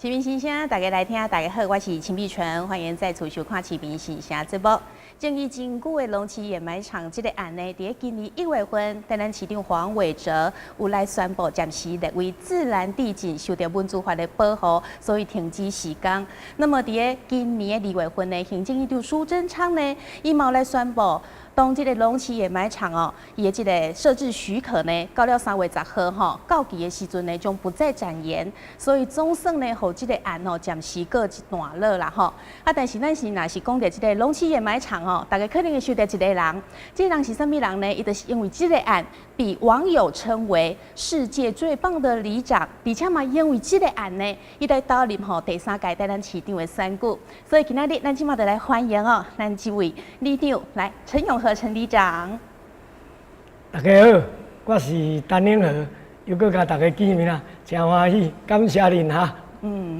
市民新声，大家来听，大家好，我是秦碧纯，欢迎再次收看市民新声节目。争议真久的龙崎燕麦厂这个案呢，在今年1月份，台南市长黄伟哲有来宣布暂时列为自然地景，受到文字法的保护，所以停止施工。那么，在今年的2月份呢，行政院长苏贞昌呢，伊嘛来宣布。当这个龙崎燕麦厂哦，伊的这个设置许可呢，到了3月10号吼，到期的时阵呢，将不再展延，所以总算呢，互这个案哦，暂时告一段落啦吼。啊，但是咱是若是讲到这个龙崎燕麦厂哦，大家可能会想到一个人，这个人是啥物人呢？伊就是因为这个案被网友称为世界最棒的里长，而且嘛，因为这个案呢，伊来担任吼第3届台南市长的选举，所以今仔日咱即马就来欢迎哦，咱这位里长来陈永和。陈里长，大家好，我是陈永和，又搁甲大家见面啦，真欢喜，感谢您哈。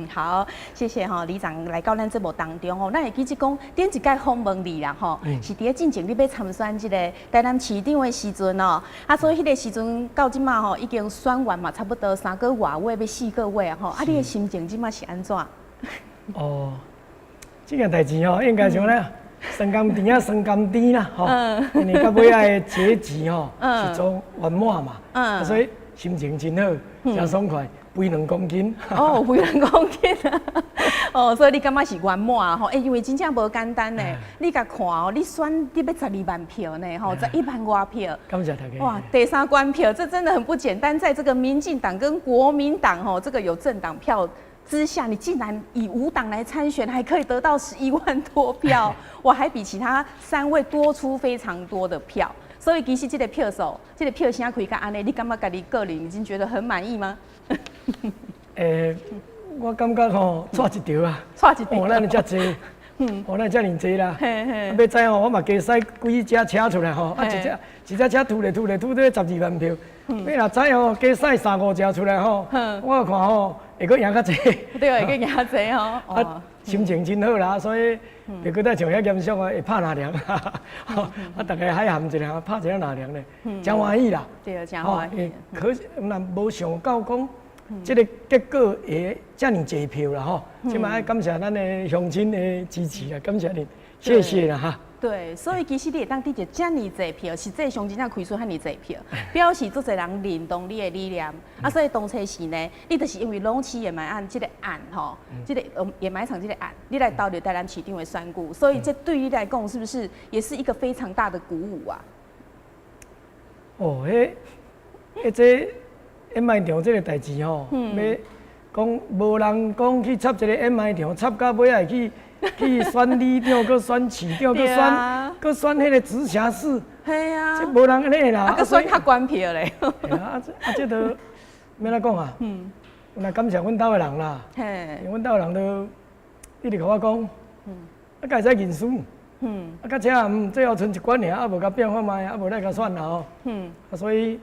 好，谢谢哈，里长来到咱节目当中哦，咱会记得讲，顶一届访问你啦吼，是伫进前你要参选这个台南市长的时阵哦，所以迄个时阵到即马吼，已经选完嘛，差不多3个月尾要4个月啊吼，你的心情即马是安怎？哦，这件代志吼，应该像咧。酸甘甜啊，酸甘甜啦，吼，因为到尾仔的结局吼是做圆满嘛，所以心情真好，真爽快，肥2公斤。哦，肥2公斤啊！哦，所以你感觉是圆满吼？因为真正无简单呢。你甲看哦，你选你要12万票呢，吼，11万多票。感谢大家。哇，第3关票，这真的很不简单。在这个民进党跟国民党吼，这个有政党票。之下，你竟然以无党来参选，还可以得到11万多票，我还比其他3位多出非常多的票。所以其实这个票数，这个票声开到安尼，你感觉家己个人已经觉得很满意吗？我感觉吼，错一条啊，错一条，咱遮济，咱遮尔济啦。要知吼，我嘛加驶几只车出来吼，一只车吐到12万票。你若知吼，加驶3、5只出来吼，我看吼。会阁赢较济，对，会阁赢较济吼。啊，心情真好啦，所以袂阁再像遐严肃啊，会拍哪凉，大家海含一下，拍一下哪凉咧，真欢喜啦。对，真欢喜。可是若无想到讲，这个结果会遮尔济票啦吼，即摆要感谢咱的乡亲的支持啦，感谢您，谢谢啦哈。对，所以其实你会当得到遮尔济票，实际上真正开出遐尔济票，表示足侪人认同你的理念。所以当初时呢，你就是因为龙崎燕麦案这个案吼，这个燕麦厂这个案，你来投入台南市长的选举，所以这对于你来讲，是不是也是一个非常大的鼓舞啊？哦，这燕麦场这个代志吼，要讲无人讲去插一个燕麦场，插到尾来去选里长，搁选市长，搁选迄个直辖市。系啊，这无人安尼啦。搁选较关票咧。这都要怎讲啊？那感谢阮兜的人啦。因为阮兜的人都一直甲我讲，家使认输。到这最后剩一关尔，无甲变化卖，无来甲选啦吼。所以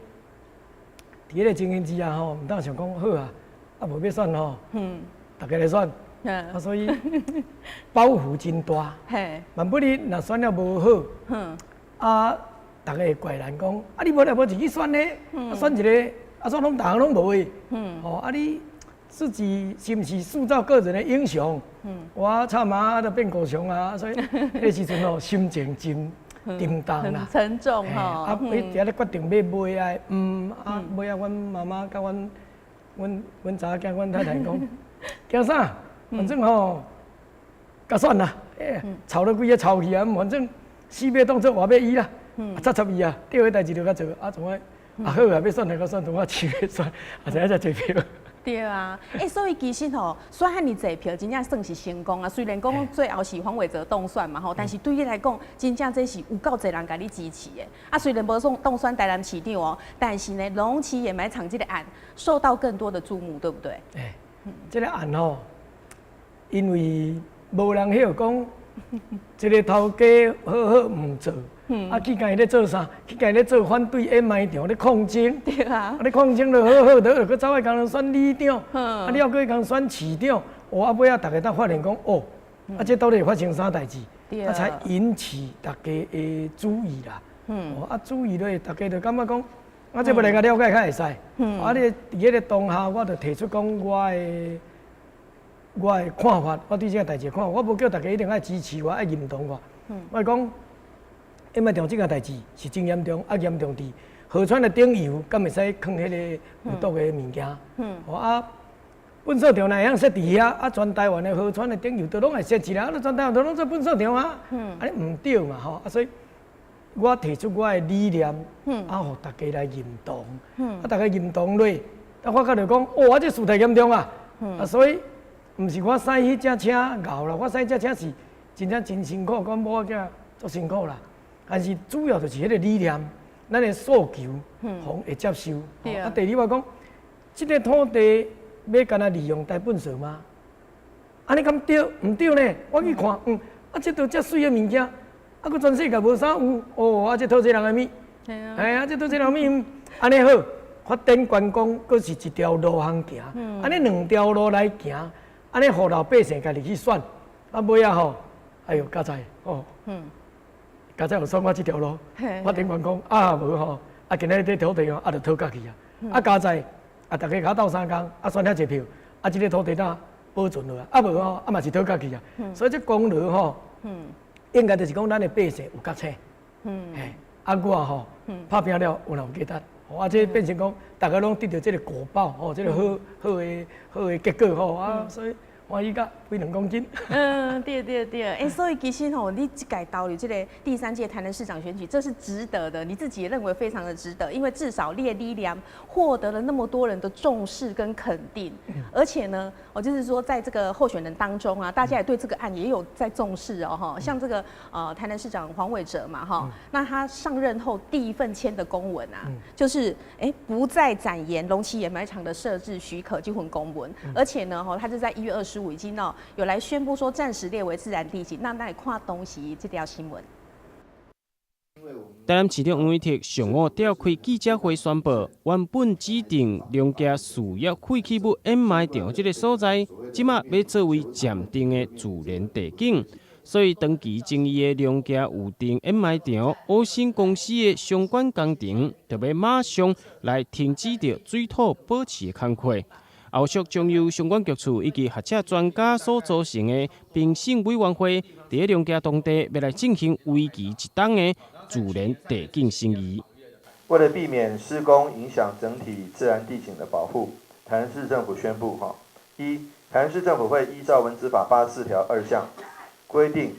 伫迄个情形之下吼，毋当想讲好啊，无要选吼，大家来选。所以包袱真大。万不哩，若选了无好，大家会怪咱讲，你无来无自己选呢？选一个，选拢大项拢无的。你自己是毋是塑造个人的英雄？我差嘛都变狗熊啊！所以迄时阵吼，心情真沉重啦，很沉重吼。要伫咧决定要买啊，买啊！阮妈妈甲阮查囝、阮太太讲，惊啥？反正吼，甲选啦，吵了几个吵去啊，反正死要当作活要医啦，插伊啊，对个代志就甲做，从个好啊，要选来甲选，同我饲要选，才做票。对啊，所以其实吼，选遐尼济票，真正算是成功啊。虽然讲最后是黄伟哲当选嘛吼，但是对你来讲，真正这是有够侪人甲你支持的。虽然无当选台南市长哦，但是呢，龙崎燕麦厂这个案受到更多的注目，对不对？这个案吼。因为无人晓讲，一个头家好唔做，去家咧做啥？去家咧做反对燕麦场咧抗争。对啊。咧抗争就好，就去走去共人选里长，你要去共选市长，尾大家才发现讲，这到底发生啥代志？才引起大家的注意啦。注意咧，大家就感觉讲，这要来甲了解较会使。你伫迄个当下，我就提出讲我的。我的看法，我对这个代志看法，我无叫大家一定爱支持我，爱认同我。我讲，烟霾中这个代志是真严重，严重伫河川的顶游，敢会使放迄个有毒的物件。粪扫场哪会样设伫遐？全台湾的河川的顶游都拢会设置啦，全台湾都拢做粪扫场啊。安尼唔对嘛吼，所以我提出我的理念，互大家来认同。大家认同落，我较就讲，哦，这事太严重啊。所以唔是我驶迄只车熬啦，我驶只车是真正真辛苦，讲某囝足辛苦啦。但是主要就是迄个理念，咱的诉求，互会接受。第二我讲，这个土地。要干那利用台粪扫吗？安尼敢对？唔对呢？我去看，这都遮水的物件，佫全世界无啥有。哦，这土地人的米，这土地人的米，安尼好，发展观光，佫是一条路通行。安尼两条路来行，安尼互老百姓家己去选。尾啊吼，哎呦，加在哦，加在有选我这条路，发展观光无吼，今仔日这土地哦，就讨家己啊，加在。大家甲斗3工，选遐一票，这个土地哪保存落来，无吼，嘛是讨家己啊。所以这功劳吼，应该就是讲咱的百姓有觉醒，我吼拍拼了有价值，这变成讲大家拢得到这个果报，吼，这个好的结果吼，所以。欢喜甲飞2公斤。对。所以其实吼，你这届投入这个第3届台南市长选举，这是值得的，你自己也认为非常的值得，因为至少你的力量获得了那么多人的重视跟肯定，而且呢，就是说在这个候选人当中啊，大家也对这个案也有在重视哦，哈，像这个台南市长黄伟哲嘛，哈，那他上任后第一份签的公文啊，就是不再展延龙崎掩埋场的设置许可这份公文，而且呢，他是在1月25。已经有来宣布说暂时列为自然地景，那来看东西这条新闻。台南市长黄伟哲上午召开记者会宣布，原本指定龙家事业废弃物掩埋场这个所在，即马要作为暂定的自然地景，所以长期争议的龙家有定掩埋场，欧新公司的相关工程就要马上来停止掉水土保持的工作。后续将由相关局处以及学者专家所组成的评审委员会，在龙家当地要来进行为期1冬的自然地景审议。为了避免施工影响整体自然地景的保护，台南市政府宣布：一，台南市政府会依照文资法84条2项规定，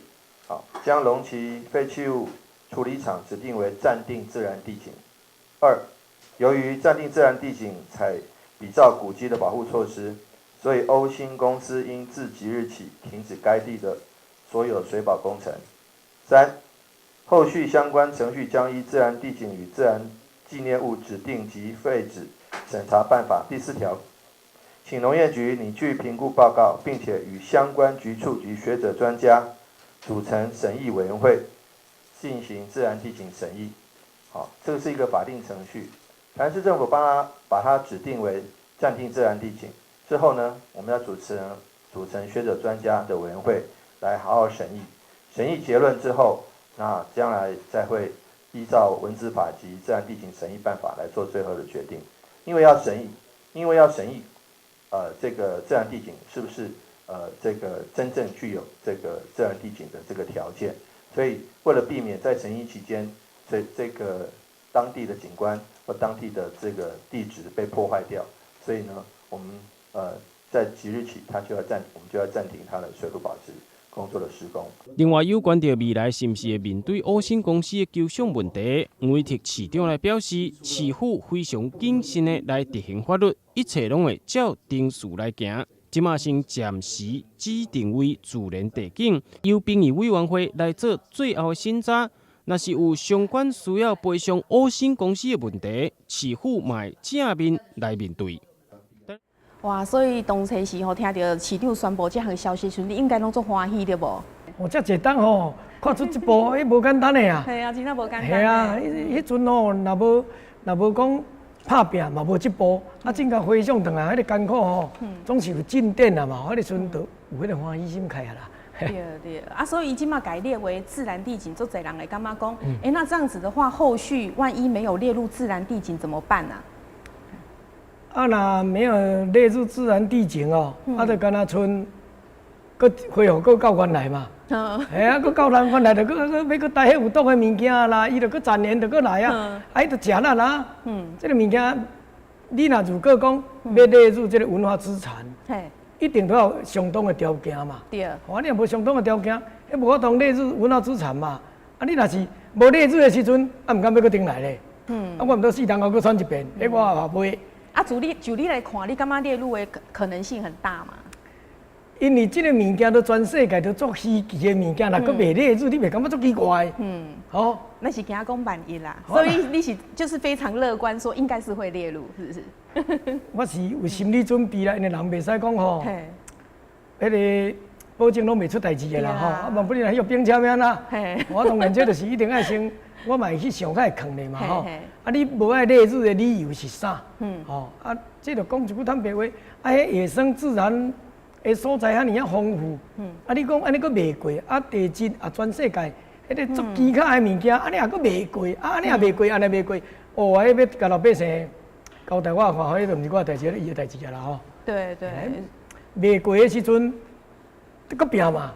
将龙崎废弃物处理厂指定为暂定自然地景。二，由于暂定自然地景采比照古迹的保护措施，所以欧新公司应自即日起停止该地的所有水保工程。三，后续相关程序将依《自然地景与自然纪念物指定及废止审查办法》第4条，请农业局拟具评估报告，并且与相关局处及学者专家组成审议委员会，进行自然地景审议。这个是一个法定程序。台南市政府把它指定为暂定自然地景之后呢，我们要组成学者专家的委员会来好好审议。审议结论之后，那将来再会依照文资法及自然地景审议办法来做最后的决定。因为要审议，这个自然地景是不是这个真正具有这个自然地景的这个条件，所以为了避免在审议期间这个当地的景观或当地的这个地质被破坏掉，所以呢，我们在即日起，我们就要暂停它的水土保持工作的施工。另外，有关到未来是不是会面对欧新公司的求偿问题，黄伟哲市长来表示，市府非常谨慎的来执行法律，一切拢会照程序来行。即马先暂时指定为自然地景，由评议委员会来做最后的审查。若是有相关需要赔偿欧新公司的问题，市府嘛正面来面对。哇，所以当初时听到市长宣布这项消息时，你应该拢足欢喜对无？遮一档吼，看出一步，迄无简单的啊。系啊，真正无简单。系啊，迄阵吼，若无讲拍拼，嘛无这步。正甲回想转来，迄个艰苦吼，总是有进展啦嘛。迄个阵都有迄个欢喜心开啊啦。对所以已经嘛改列为自然地景，做侪人来干嘛讲？那这样子的话，后续万一没有列入自然地景怎么办啊？若没有列入自然地景哦，就敢若剩搁恢复搁到原来嘛。哎啊，搁到原来，就搁要搁带迄有毒的物件啦，伊就搁粘连，就搁来啊，啊，伊就食啦啦。这个物件，你若如果讲要列入这个文化资产，一定都要有相当的条件嘛。对。啊，你若无相当的条件，迄无法通列入文化资产嘛。啊，你若是无列入的时阵，啊，毋敢要搁顶来咧。啊，我毋到4年后搁选一遍，迄我也买。啊，就你来看，你感觉列入的可能性很大嘛？因为这个物件都全世界都做稀奇的物件，若搁未列入，你袂感觉足奇怪？哦，那是惊讲万一啦，所以你是就是非常乐观，说应该是会列入，是不是？我是有心理准备啦，因为人袂使讲吼，迄个保证拢袂出代志的啦吼，啊，万不然迄个冰车咩啦？我当然这就是一定爱先，我嘛会去上海坑的嘛吼。啊，你无爱列入的理由是啥？吼，啊，这就讲一句坦白话，啊，迄野生自然的所在遐尼啊丰富，啊，你讲安尼佫袂过，啊，地质啊，全世界迄个足奇卡的物件，安尼也佫袂过，啊，安尼也袂过，安尼袂过，哦，迄要甲老百姓交代我看，迄就毋是我的代志，伊的代志啊啦吼。对对。袂过的时阵，佫拼嘛，啊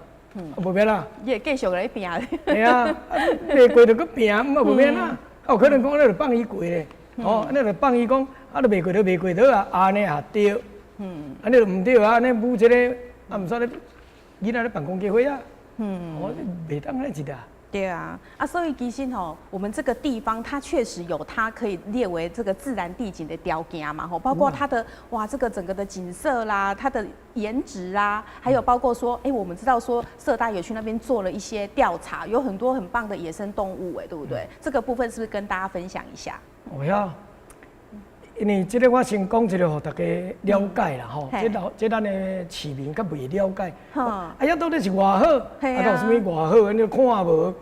无免啦。伊会继续来拼。系啊，袂过就佫拼，啊无免啦。啊有可能讲，咱就放伊过咧，哦，咱就放伊讲，啊，就袂过就袂过倒啊，安尼也对。安尼就毋对啊，安尼舞一个，啊毋煞咧，囡仔咧办公家伙啊。哦，袂当安尼一啊。对啊，所以其实吼，我们这个地方它确实有它可以列为这个自然地景的条件嘛，吼，包括它的哇，这个整个的景色啦，它的颜值啊，还有包括说，我们知道说社大有去那边做了一些调查，有很多很棒的野生动物，对不对？这个部分是不是跟大家分享一下？哦呀，因为这个我先讲一个，互大家了解啦，吼，这咱的市民较未了解。哎呀，到底是偌好，啊，到什么偌好？你看无？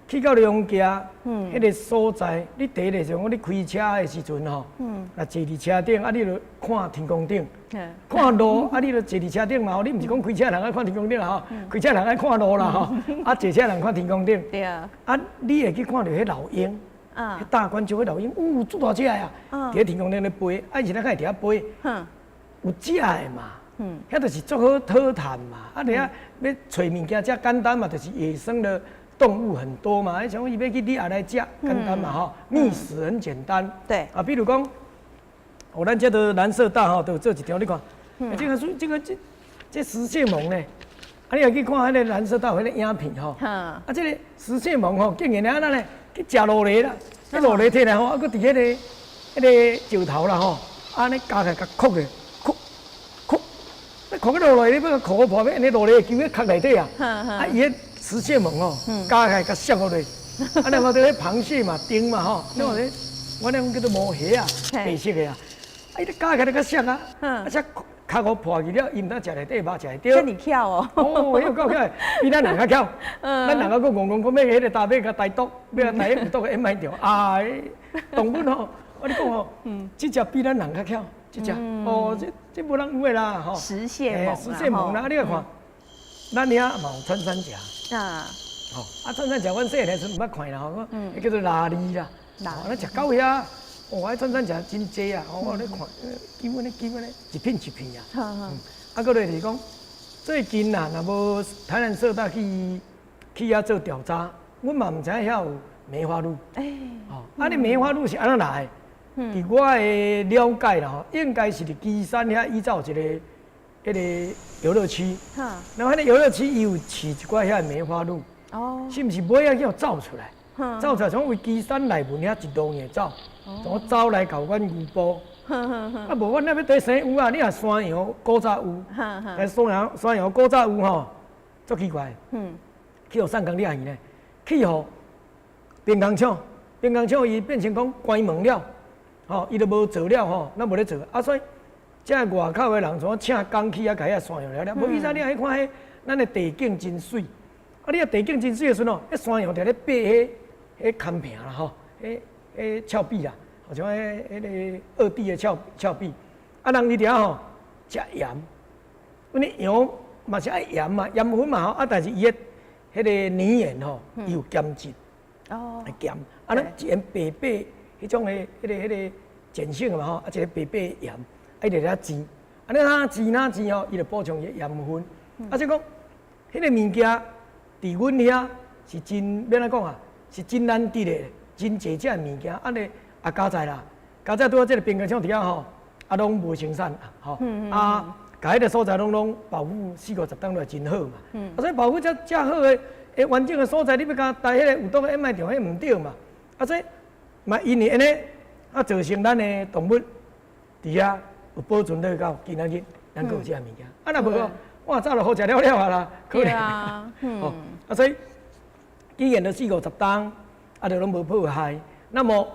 去到龙家，迄个所在，你第一个像讲你开车的时阵吼，啊坐伫车顶，啊你就看天空顶，看路，啊你就坐伫车顶嘛，你毋是讲开车人爱看天空顶啦吼，开车人爱看路啦吼，啊坐车人看天空顶。对啊。啊，你会去看到迄老鹰，迄大冠鹫迄老鹰，足大只呀，伫天空顶咧飞，啊以前咱较会伫遐飞，有食的嘛，遐就是足好讨谈嘛，啊你啊要找物件遮简单嘛，就是野生的。动物很多嘛，像我伊要去你也来食，简单嘛吼，觅食很简单。对啊，比如讲，咱这个蓝色大吼，都有做一条，你看，这食蟹獴呢，啊，你也去看迄个蓝色大迄个影片吼，啊，这个食蟹獴吼，竟然安尼去食螺螺啦，迄螺螺摕来吼，啊，搁伫迄个石头啦吼，安尼夹起来甲扣起，扣，你扣个螺螺，你要扣个破咩？安尼螺螺球喺壳内底啊，啊，伊迄食蟹獴哦，加起来甲削落去，啊，然后这螃蟹嘛、丁嘛吼，那我那叫做毛蟹啊，白色的啊，啊，伊咧加起来甲削啊，啊，削壳壳破去了，伊毋当食内底，肉食会着。这你巧哦。哦，迄个够巧，比咱人较巧。咱人个讲讲讲，要迄个大尾甲带毒，要带有毒个掩埋掉。啊，动物吼，我你讲吼，这只比咱人较巧，这只哦，这无人有的啦吼。食蟹獴，食蟹獴啦，你来看，咱遐嘛有穿山甲。吼，穿山甲，阮细汉时毋捌看啦吼，迄叫做拉痢啦，咱食到遐，迄穿山甲真济啊，我咧看，基本咧，一片一片啊。啊，搁落是讲，最近啊，若无台南社大去遐做调查，阮嘛毋知影遐有梅花鹿。啊，你梅花鹿是安怎来？伫我的了解啦，吼，应该是伫基山遐依照一个迄个游乐区，然后迄个游乐区伊有饲一寡遐梅花鹿，是毋是尾仔叫走出来？走出来从为基山内门遐一路硬走，从走来到阮鱼埔，啊无阮那要底生有啊，你若山羊古早有，但山羊古早有吼，足奇怪，去互上港掠去呢，去互边工厂伊变成讲关门了，吼，伊都无做了吼，咱无咧做，啊所以。即外口的人像请工去啊，甲遐山羊了了。无以前你爱看迄咱的地景真水，啊，你啊地景真水的时阵哦，迄山羊伫咧爬迄坎坪啦吼，迄峭壁啦，好像迄个二 D 的峭壁。啊，人伫遐吼食盐，阮的羊嘛是爱盐嘛，盐分嘛吼，啊，但是伊的迄个黏盐吼，伊有碱质，会咸。啊，咱一盐白白迄种的迄个碱性嘛吼，啊，一个白白盐。伊就遐煎，啊，你哪煎吼，伊就补充伊盐分。啊，所以讲，迄个物件伫阮遐是真免安讲啊，是真难得的，真济只物件。安尼啊，加在啦，加在拄啊，即个边个厂伫遐吼，啊，拢无生产吼，啊，甲迄个所在拢保护40-50档落真好嘛。啊，所以保护遮好的完整的所在，你要甲带迄个有毒的 MI 条，迄毋对嘛。啊，所以嘛因为安尼啊，造成咱的动物伫遐有保存到到今仔日，咱还有遮物件。啊，若无哇，早就好食了啊啦，可能。哦，啊，所以既然都40-50档，啊，就拢无破坏，那么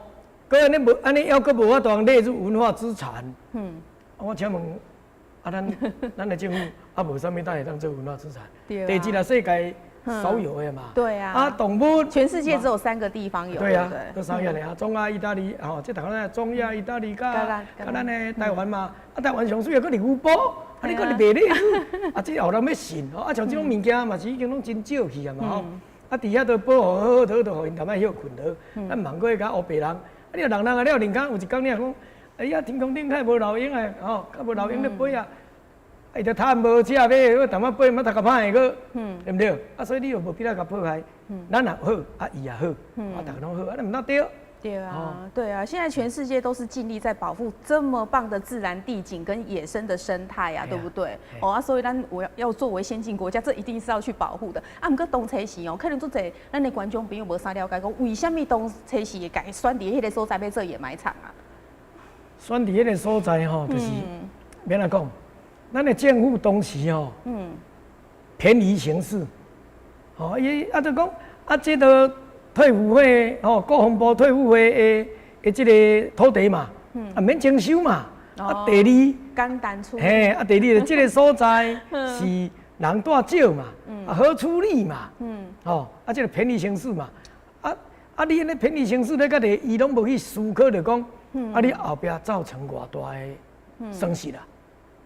搁安尼无安尼，还阁无法度列入文化资产。我请问，啊，咱的政府啊，无啥物当会当做文化资产？第一啦，世界少有的嘛。对啊。啊，动物全世界只有3个地方有。对啊，都3样的啊，中亚、意大利，吼，即大家中亚、意大利甲咱的台湾嘛。啊，台湾上水个搁伫五堡，啊，你搁伫卖咧，啊，即后人要信吼，啊，像即种物件嘛是已经拢真少去啊嘛吼。啊，伫遐都保护好，都互因淡仔休困落。咱茫过甲乌白人，啊，你人啊，了人工有一工你讲，哎呀，天空顶较无老鹰诶，吼，较无老鹰咧飞啊。伊着趁无食买，我淡仔飞，莫读甲歹个，对毋对？啊，所以你又无必要甲破坏，咱也好，啊伊也好，啊大家拢好，啊那毋当对。对啊，对啊，现在全世界都是尽力在保护这么棒的自然地景跟野生的生态啊，对不对？哦啊，所以咱要作为先进国家，这一定是要去保护的。啊，毋过当初时哦，可能做者咱的观众朋友无啥了解，讲为什么当初时会改选伫迄个所在要做野埋场啊？选伫迄个所在吼，就是免安讲，咱的政府当时吼，便宜行事，吼伊啊就讲啊，这个。退伍会吼，国防部退伍会的这个土地嘛，啊免征收嘛。啊，第二简单处理。嘿，啊第二就这个所在是人带少嘛，啊好处理嘛，吼啊这个便宜行事嘛，啊你安尼便宜行事咧，甲个伊拢无去思考着讲，啊你后壁造成偌大的损失啦，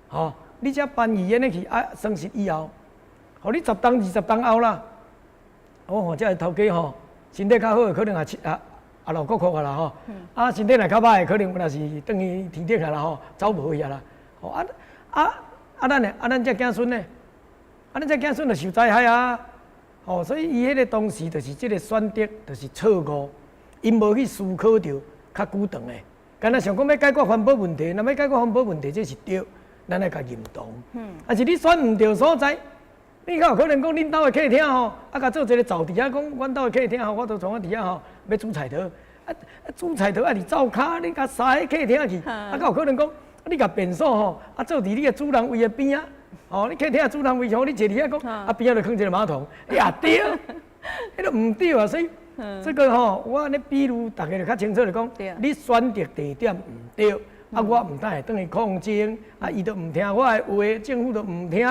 吼你只办理安尼去啊损失以后，互你10档20档后啦，我吼这个头家吼。身体较好，可能6个块啦吼。啊，身体若较歹，可能若是等于天顶啊啦吼，走无去啊啦。吼咱这子孙呢？啊，咱这子孙就受灾害啊。吼，所以伊迄个当时就是这个选择就是错误，因无去思考着较久长的。干那想讲要解决环保问题，若要解决环保问题，这是对，咱来甲认同。但是你选毋对所在。你较有可能讲恁兜的客厅吼，啊，甲做一个灶伫遐，讲阮兜的客厅吼，我都从我伫遐吼要煮菜刀，煮菜刀啊伫灶骹，你甲撒喺客厅去，啊，较有可能讲你甲便所吼，啊做伫你的主人位的边啊，吼，你客厅主人位上，你坐伫遐讲，啊边仔就放一个马桶，也对，迄个毋对啊，所以这个吼，我安尼比如大家就较清楚的讲，你选择地点毋对，啊我毋当会等于抗争，啊伊都毋听我的话，政府都毋听。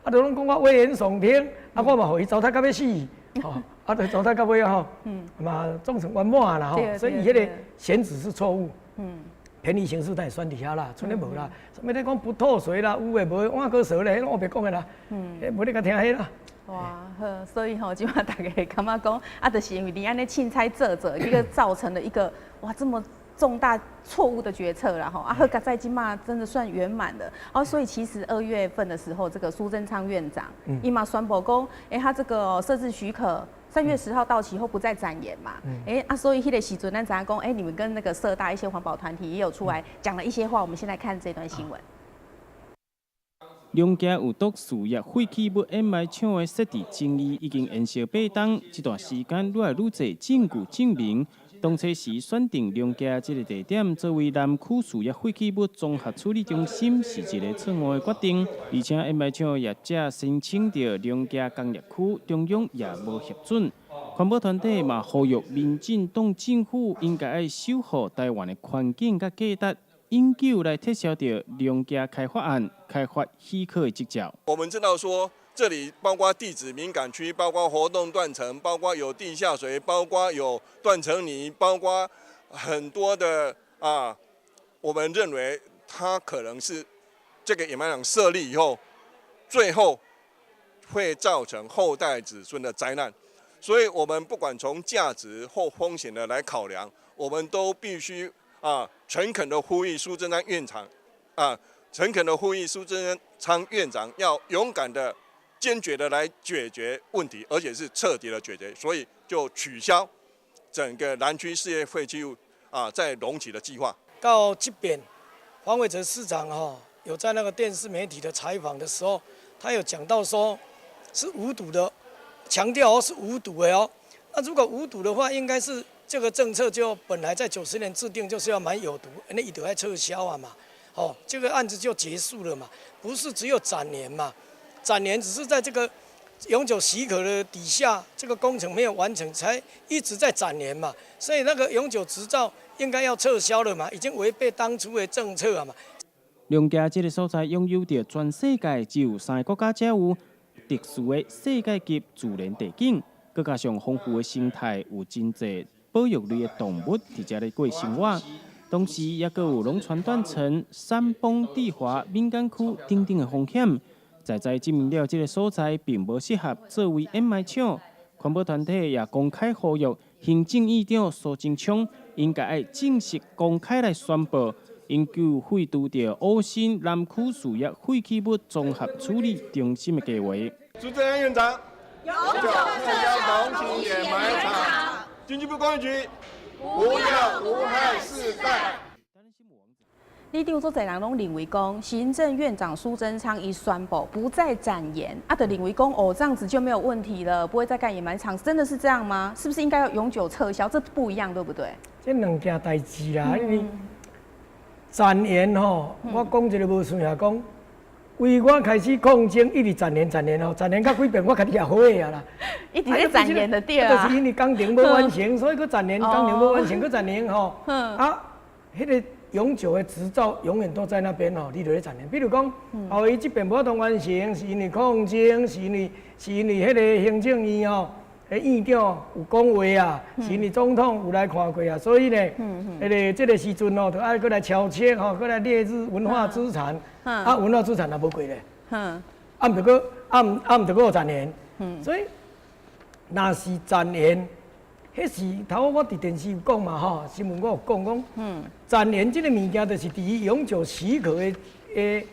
啊，就拢讲我危言耸听，啊，我嘛互伊糟蹋到要死，吼，啊，就糟蹋到尾吼，嘛终成圆满啦吼，所以伊迄个选址是错误，便宜行事才会选伫遐啦，剩咧无啦，什么咧讲不透水啦，有诶无换个蛇咧，迄拢我别讲诶啦，无咧甲听迄啦。哇，好，所以吼，即马大家感觉讲，啊，就是因为你安尼凊彩做，一个造成了一个哇这么。重大错误的决策啦吼，啊，贺在金马真的算圆满的哦，所以其实2月份的时候，这个苏贞昌院长伊嘛宣布讲，他这个设置许可3月10号到期后不再展延嘛，所以迄个时阵咱知影讲，你们跟那个社大一些环保团体也有出来讲了一些话，我们先来看这段新闻。两家有毒事业废弃物掩埋场的设置争议已经延烧8冬，这段时间愈来愈多证据证明。当初时选定两家这个地点作为南区事业废弃物综合处理中心，是一个错误的决定。而且掩埋场业者申请到两家工业区，中央也无核准。环保团体嘛呼吁民进党政府应该要守护台湾的环境甲价值，永久来撤销掉两家开发案开发许可的执照。我们知道说。这里包括地质敏感区，包括活动断层，包括有地下水，包括有断层泥，包括很多的我们认为它可能是这个野蛮场设立以后，最后会造成后代子孙的灾难。所以，我们不管从价值或风险的来考量，我们都必须诚恳的呼吁苏贞昌院长诚恳的呼吁苏贞昌院长要勇敢的。坚决的来解决问题，而且是彻底的解决，所以就取消整个南区事业废弃物在隆起的计划。到这边，黄伟哲市长有在那个电视媒体的采访的时候，他有讲到说是无毒的，强调是无毒的哦。那如果无毒的话，应该是这个政策就本来在90年制定就是要买有毒，那一定要撤销啊嘛。这个案子就结束了嘛，不是只有展年嘛，展年只是在这个永久许可的底下，这个工程没有完成，才一直在展年嘛，所以那个永久执照应该要撤销了嘛，已经违背当初的政策啊嘛。龙家这个所在拥有着全世界只有3个国家才有特殊的世界级自然地景，佮加上丰富的生态，有真侪保育类的动物伫遮咧过生活。同时，也佮有龙船断层、山崩地滑、敏感区等等的风险。在证明了这个所在并无适合作为掩埋场，环保团体也公开呼吁行政院长苏贞昌应该要正式公开来宣布，永久废除掉乌新南区事业废弃物综合处理中心的计划。朱正安院长，永久撤销龙崎掩埋场。经济部工业局。不要无害世代。你对做侪人拢认为讲，行政院长苏贞昌一宣布不再展延，就认为讲这样子就没有问题了，不会再盖掩埋场，真的是这样吗？是不是应该要永久撤销？这不一样，对不对？这两件代志啦，因为展延我讲一个无算下讲。为我开始抗争，一直展延展延展延到几遍，我家己也后悔啊啦。一直在展延的对啊。就是因为工程无完成，所以佮展延，工程无完成佮展延迄个永久的执照永远都在那边你就咧展延。比如讲，后伊这边无法通完成，是因为抗争，是因为迄个行政院院长有讲话啊，是因为总统有来看过啊，所以呢，这个时阵就爱过来敲切过来列入文化资产。文化资产也无过咧，毋着个展延，所以若是展延，迄时头我伫电视有讲嘛新闻我有讲展延即个物件，就是伫永久许可的下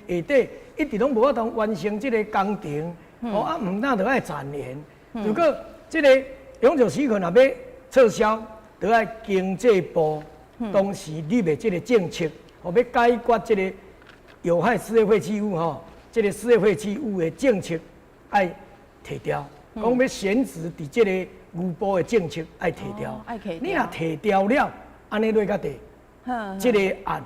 底，一直拢无法通完成即个工程，毋那就爱展延。如果即个永久许可若要撤销，就爱经济部当时立的即个政策，要解决即个。有害事业废弃物这个事业废弃物的政策爱提掉，讲要选址伫这个牛埔的政策爱提掉。你若提掉了，安尼落到地，这个案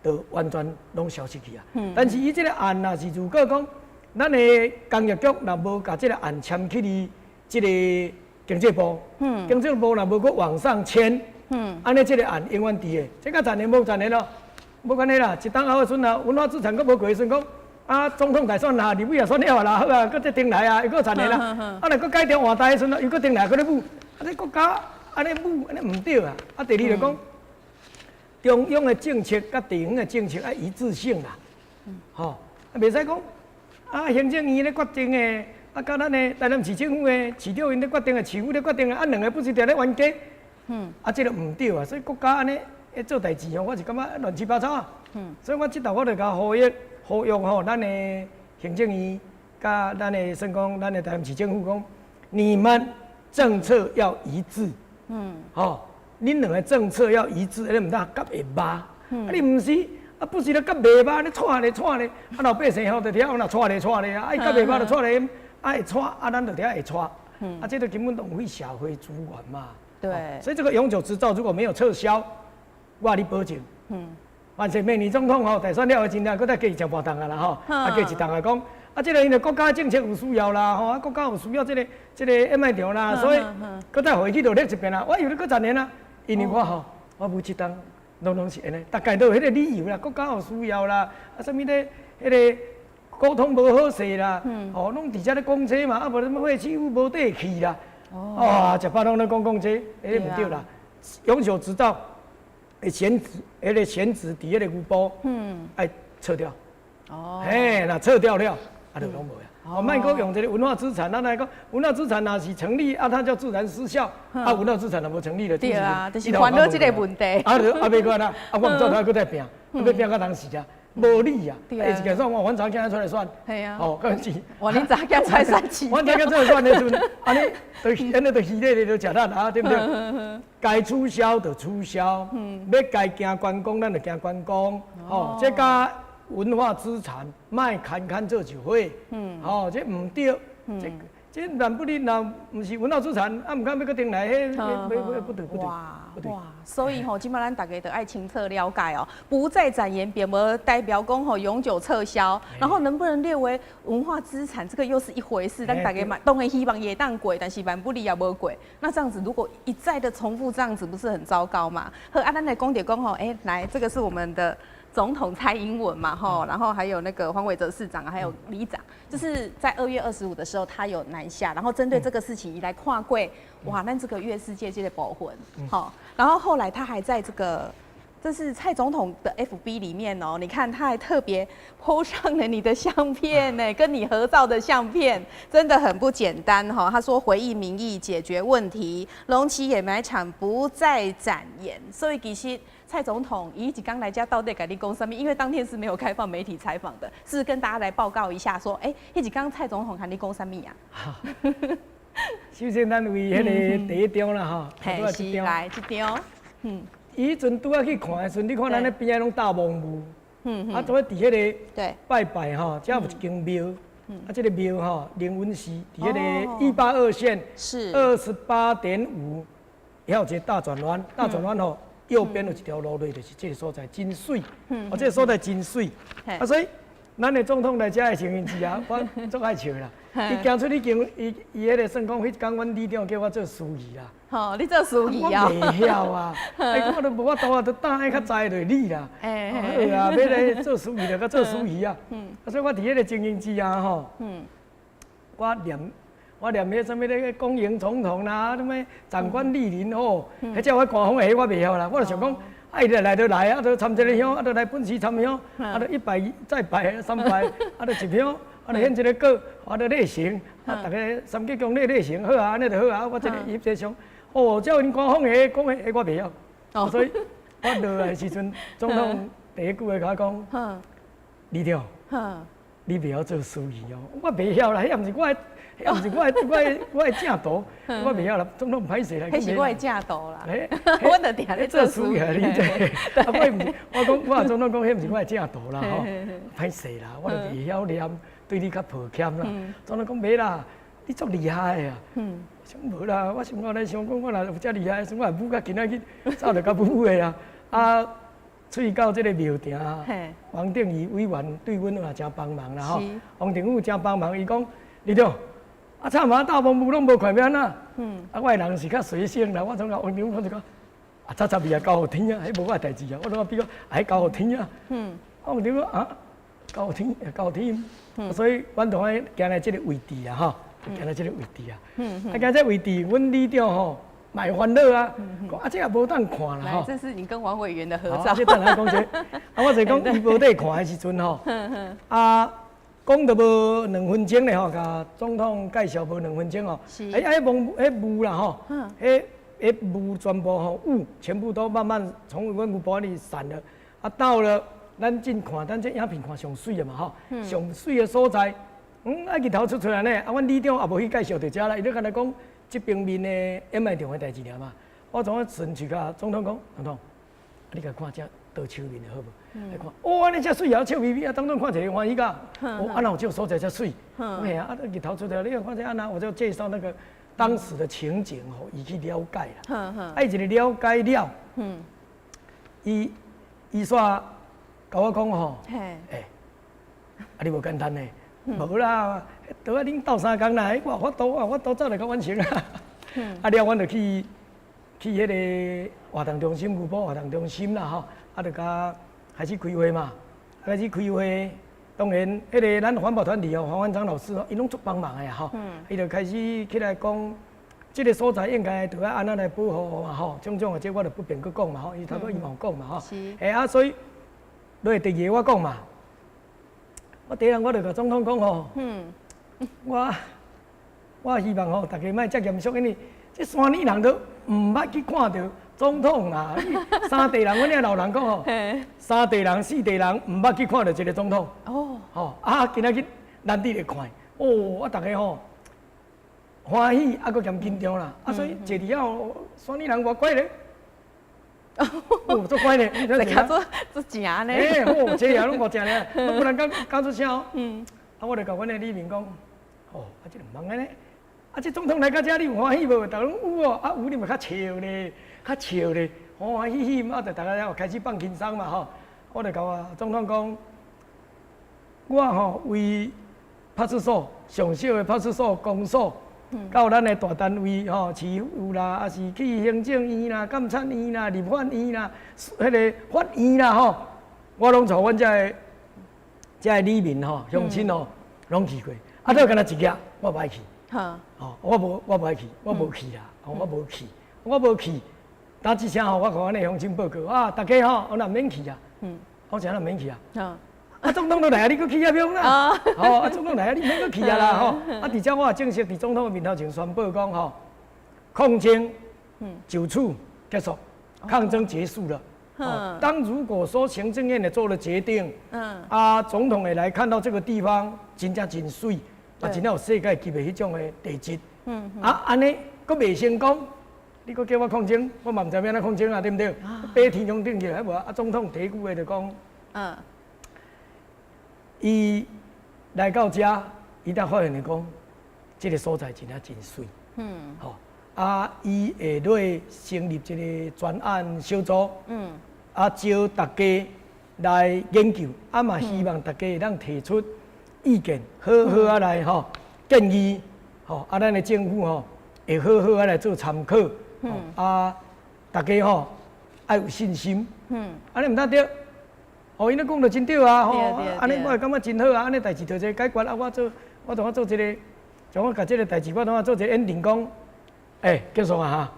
就完全拢消失去啊。但是伊这个案若是如果讲，咱的工业局若无把这个案签去这个经济部，经济部若无搁往上签，安尼这个案永远伫的，这个展延无展延咯。无关系啦，一当后阵啊，文化资产阁无过时阵讲总统大选啦，立委也选了啦，好啊，搁再顶来啊，又搁展延啦，若搁改条换代的时阵又搁顶来，搁咧舞，你国家安尼舞安尼唔对啊。第二就讲，中央的政策甲地方的政策要一致性啦，袂使讲行政院咧决定的，甲咱的台南市政府的市长因咧决定的，市府咧决定的，两个不是伫咧冤家，这个唔对啊，所以国家安尼。做代志我是感觉乱七八糟啊。所以我这头我就甲呼吁咱的行政院，甲咱的算讲咱的台南市政府讲，你们政策要一致。恁两个政策要一致，你唔当夹下巴。你唔是不是咧夹下巴，你踹咧，老百姓就听那踹咧啊，爱夹下巴就踹咧，爱踹咱就听会踹。这个根本浪费社会资源嘛。对。所以这个永久执照如果没有撤销，我你保证，完成明年总统大选了后，真正搁再加一张半档啊啦加一档讲，这个因为国家政策有需要啦国家有需要这个掩埋场啦，所以搁再回去就列一遍啦。我以为搁展延啦，因为我每一档拢是安尼，大概都有迄个理由啦，国家有需要啦，什么咧迄个沟通无好势啦，拢伫遮咧讲这嘛，无什么废弃物无地去啦，一般拢咧讲这，唔对啦，永久执照。闲置，闲置伫迄个牛埔，爱撤掉。那撤掉了，就拢无呀。莫搁用这个文化资产，咱来讲，文化资产若是成立，它就自然失效。文化资产若无成立了，对啊，就是烦恼这个问题。袂管啦，我唔做，搁再拼，要拼到当时啊。无理啊。对啊。一件选阮查囝出来选。系啊。哦，可能是。哇，恁查囝出来选市。阮查囝出来选的阵，安尼，安尼就系咧就食力啊，对不对？该促销就促销，要该行观光，咱就行观光。哦，这甲文化资产，卖看做就会。哦，这唔对，这难不哩，若唔是文化资产，啊，唔敢要搁定来，迄不对。哇，所以吼，今麦咱大家都爱清楚了解哦，不再展延并无代表讲吼永久撤销，然后能不能列为文化资产，这个又是一回事。但大家嘛，当然希望也当过，但是万不利也无过。那这样子，如果一再的重复这样子，不是很糟糕吗？和咱来讲点讲吼，来，这个是我们的总统蔡英文嘛，吼，然后还有那个黄伟哲市长，还有里长，就是在2月25的时候，他有南下，然后针对这个事情以来跨柜，哇，那这个月世界的保魂，好，然后后来他还在这是蔡总统的 FB 里面哦，你看他还特别 po 上了你的相片呢，跟你合照的相片，真的很不简单哈。他说回应民意，解决问题，龙崎野买场不再展延。所以其实蔡总统以及刚来家到底改立公上面，因为当天是没有开放媒体采访的，是跟大家来报告一下说，以及刚蔡总统改立公上面呀。首先咱为迄个第一张啦吼，嘿，是来这张，伊阵拄仔去看的时阵，你看咱咧边仔拢搭蒙雾，啊，做伫迄个拜拜吼，遮有一间庙，啊，这个庙吼灵文寺伫迄个182线是28.5，还有一个大转弯，大转弯吼右边有一条路落，就是这个所在真水，这个所在真水，啊，所以咱的总统来遮的情形之下，我足爱笑啦。伊行出去经，伊迄个算讲，迄天阮里长叫我做司仪啦。吼，你做司仪啊？我袂晓啊，我都无法度啊，都等下较知就你啦。好啊，要来做司仪就甲做司仪啊。所以我伫迄个情形之下吼，我念迄什么那个公营总统啦，什么长官莅临吼，迄只我官方的我袂晓啦，我就想讲。伊就来就来，啊，就参一个香，啊，就来本市参香，啊，就100再拜300，啊，就一香，啊，就献一个果，啊，就礼成，啊，大家三吉宫礼成，好啊，安尼就好啊，我这个翕这相，哦，照因官方的讲的，我袂晓，所以我落来时阵，总统第一句话甲我讲，李长，你袂晓做司仪哦，我袂晓啦，迄也毋是我的。也毋是我的正道，我袂晓啦，总统歹势啦。迄是我的正道啦，我著定咧做司仪。啊，我毋是，我讲我总统讲，迄毋是我的正道啦，吼，歹势啦，我著袂晓念，对你较抱歉啦。总统讲袂啦，你足厉害啊。我想无啦，我想我咧想讲，我若有遮厉害，我武甲今仔日走着较武的啊。啊，出去到这个庙埕，王定宇委员对阮也真帮忙啦，吼。王定宇真帮忙，伊讲，李长。啊，差嘛大风雾拢无看咩啊？啊，我的人是较随性啦，我总讲王定宇就讲，啊，早早味啊交互天啊，迄无我的代志啊，我拢比较爱交互天啊。王定宇啊，交互天，交互天，所以阮同爱行来这个位置啊，吼，行来这个位置啊。啊，行这位置，阮里长吼蛮烦恼啊，讲啊，这也无当看啦吼。这是你跟王委员的合照。这等下讲者，啊，我就讲伊无得看的时阵吼，啊。讲到无2分钟咧吼，甲总统介绍无2分钟吼，雾啦吼，雾全部吼雾全部都慢慢从阮有玻璃散了，啊到了咱进看，咱这影片看上水的嘛吼，上水的所在，啊日头出来呢，啊阮里长也无去介绍到遮啦，伊咧干来讲这边面的演卖场的代志尔嘛，我从顺去甲总统讲，总统，你甲看遮倒手面的好无？来看，哦，安尼遮水也笑眯眯啊！当中看一个欢喜噶，哦，安那有这个所在遮水，哎呀，啊，日头出来，你看这安那，我就介绍那个当时的情景吼，伊去了解啦。啊，伊一个了解了，伊煞甲我讲吼，啊，你无简单呢，无啦，倒啊恁斗3工啦，我法度早就甲完成啊。啊，了，阮就去迄个活动中心、牛埔活动中心啦吼，啊，就甲。开始开会嘛，开始开会，当然，迄个咱环保团体哦，黄万章老师哦，伊拢足帮忙的呀吼，伊就开始起来讲，这个所在应该就要安怎来保护嘛吼，种的这我就不便去讲嘛吼，伊头个伊嘛有讲嘛吼，啊，所以落第二我讲嘛，我第一我就甲总统讲吼，我希望吼大家莫遮严肃，因为这3年人都毋捌去看到总统啊，三地人，阮遐老人讲吼，三地人、四地人唔捌去看到一个总统。哦，吼今仔日难得来看，啊，大家吼欢喜，啊，搁兼紧张啦，所以坐伫遐，山里人偌乖咧。做乖咧，在家做正呢。这样拢我正咧，我不能讲出声哦。我就甲阮的李明讲，这个忙安尼，这总统来到这，你有欢喜无？大家拢有哦，有你咪较笑咧，欢喜喜，就大家要开始放轻松嘛我就甲总统讲，我为派出所上小的派出所公所。到咱的大单位市府啦，还是去行政院啦、监察院啦、立法院啦、迄个法院啦我拢从阮这个里民乡亲拢去过。都干那一个，我不爱去。我不爱去，我无去啦，我无去。打一声我甲阮的乡亲报告大家我若免去啊。我讲若免去啊。总统都来啊，你搁去遐不用啦。总统来啊，你免搁去啊啦而且我也正式伫总统的面头前宣布讲抗争就此结束，抗争结束了。当如果说行政院也做了决定，总统也来看到这个地方真正真水，真正有世界级的迄种的地质，安尼搁未成功，你搁叫我抗争，我嘛唔知要安怎抗争啊，对不对？爬天上顶起来无？总统第一句话就讲，伊来到这，伊才发现的讲，这个所在真正真水。伊下落成立一个专案小组，招大家来研究，嘛希望大家会当提出意见，好好来建议，咱的政府会好好来做参考，大家爱有信心，安尼唔得对。因咧讲得真对啊！安尼我会感觉真好啊！安尼代志就这解决我同做一个，像我甲这个代志，我同做一个 ending 讲，结束啊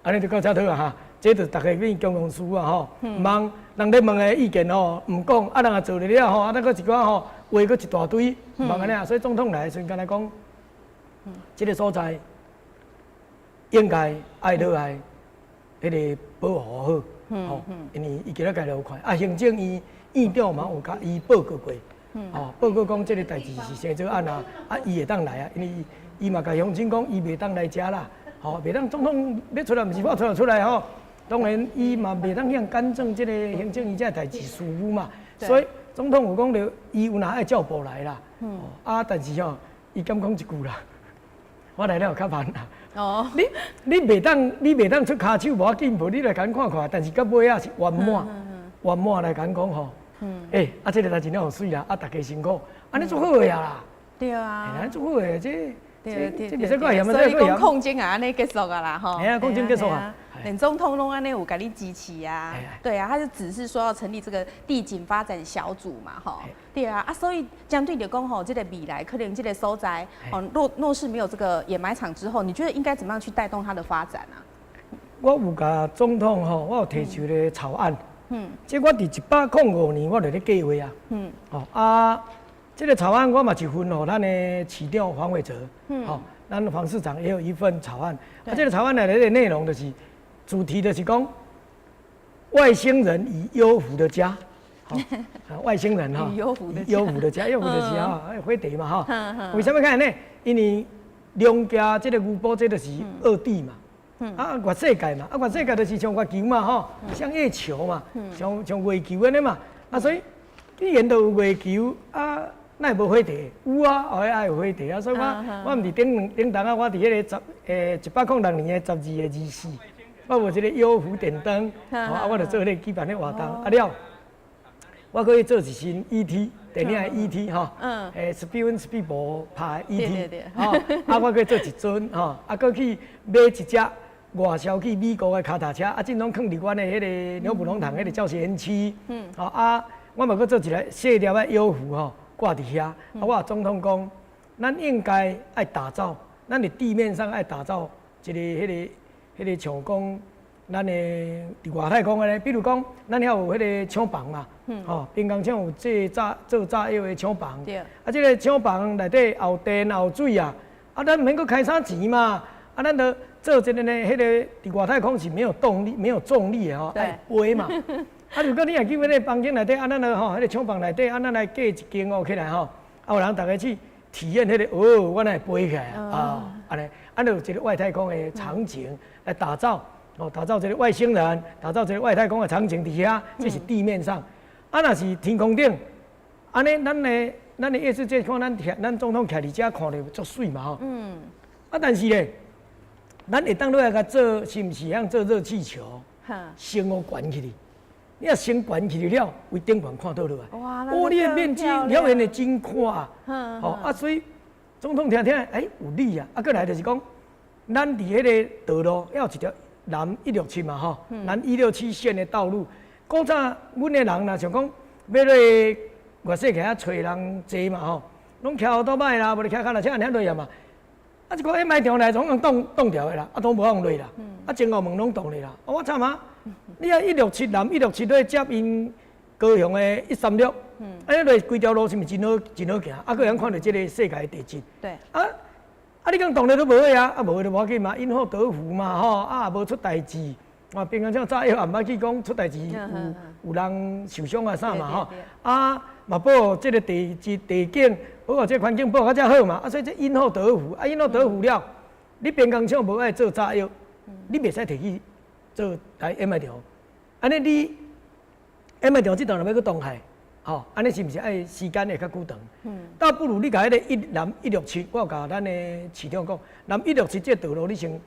安尼就到这好啊这就大家变共同事啊忙人咧问的意见唔讲，人也做了了咱搁一寡话搁一大堆，忙安尼所以总统来的时阵，敢若讲，这个所在应该爱落来，迄个保护好。因为伊今仔家了有看，行政院长嘛有甲伊报告过，报告讲这个代志是生做案伊会当来啊，因为伊嘛甲乡亲讲，伊袂当来遮啦，袂当总统要出来，毋是我出来当然伊嘛袂当向干政这个行政院这代志事务嘛，所以总统有讲着，伊有哪爱叫部来啦，但是伊敢讲一句啦，我来了较慢啦。你袂当出骹手无要紧，无你来甲看看，但是到尾啊是圆满来甲讲这个代志了好水啦，大家辛苦，安尼做好个啦。对啊，安尼做好个这袂使怪嫌，所以讲抗争安尼结束啊啦抗争结束啊。连总统拢安尼有甲你支持啊，对啊，他就只是说要成立这个地景发展小组嘛，对啊，所以相对的讲这个未来可能这个所在，若是没有这个掩埋场之后，你觉得应该怎么样去带动它的发展啊？我有甲总统我有提出咧草案，即我伫105年我就咧计划啊，这个草案我嘛一份咱的市长黄伟哲，咱黄市长也有一份草案，这个草案的内容就是主题就是讲外星人与幽浮的家，外星人与幽浮的家，幽浮的家火地嘛为什么看呢？因为龙家这个牛埔这就是二地嘛。外世界嘛，外世界就是像月球嘛，像月球嘛，像月球安尼嘛，所以既然都有月球那无火地？有爱有火地所以我毋是顶当我伫迄个106年的12月24，我有一个幽浮电灯，我就做迄个举办迄活动，了，我可以做一身 ET 电影的 ET Steven Spielberg 拍 ET， 我可以做一尊搁去买一只外销去美国的脚踏车，尽拢放伫阮的迄个鸟不龙塘迄个教学园区，我嘛搁做一个细粒的幽浮挂伫遐，我总统讲，咱应该爱打造，咱伫地面上爱打造一个迄个像讲，咱的伫外太空的，比如讲，咱遐有迄个厂房嘛，兵工厂有做炸药的厂房，这个厂房内底也有电也有水咱免搁开啥钱嘛，咱就做这个呢，迄个伫外太空是没有动力、没有重力的吼，爱飞嘛。啊，如果你若去迄个房间内底，安尼来吼，迄个厂房内底，安尼来架一间起来吼，有人大家去体验迄个，我来飞起来啊，安尼，有一个外太空的场景来打造，打造这个外星人，打造这个外太空的场景底下，这是地面上。啊，若是天空顶，安尼咱的夜视界看咱总统徛伫遮看着足水嘛吼。啊，但是咧，咱会当落来甲做，是毋是像做热气球，升哦悬起哩？你若升悬起了，为顶悬看倒落来，哇，你的面积表现的真宽，啊，所以总统听有理啊。啊，过来就是讲，咱伫迄个道路要有一条南167嘛吼，南167线的道路。古早阮的人若想讲要咧外世界找人坐嘛吼，拢徛多摆啦，无就徛脚踏车安尼落啊嘛。啊，一个 MI 场来总冻掉的啦，啊，都无用落啦，啊，前后门拢冻咧啦。我惨啊！你啊167南167咧接因高雄的136，安尼落规条路是毋是真好行？啊，个人看到即个世界的地质。对。啊，你讲冻咧都无个啊，无就无要紧嘛，因祸得福嘛吼，啊，无出代志。啊，平常像炸药也毋捌去讲出代志，有人受伤啊啥嘛吼，啊嘛保即个地景，保护即个环境保护较好嘛，啊所以这因祸得福，啊因祸得福了，你边工厂无爱做炸药，你袂使摕去做台 MI 场，安尼你 MI 场即段要去动害，吼，安尼是毋是爱时间会较久长？倒不如你甲迄个南167，我有甲咱的市长讲，南167这道路你先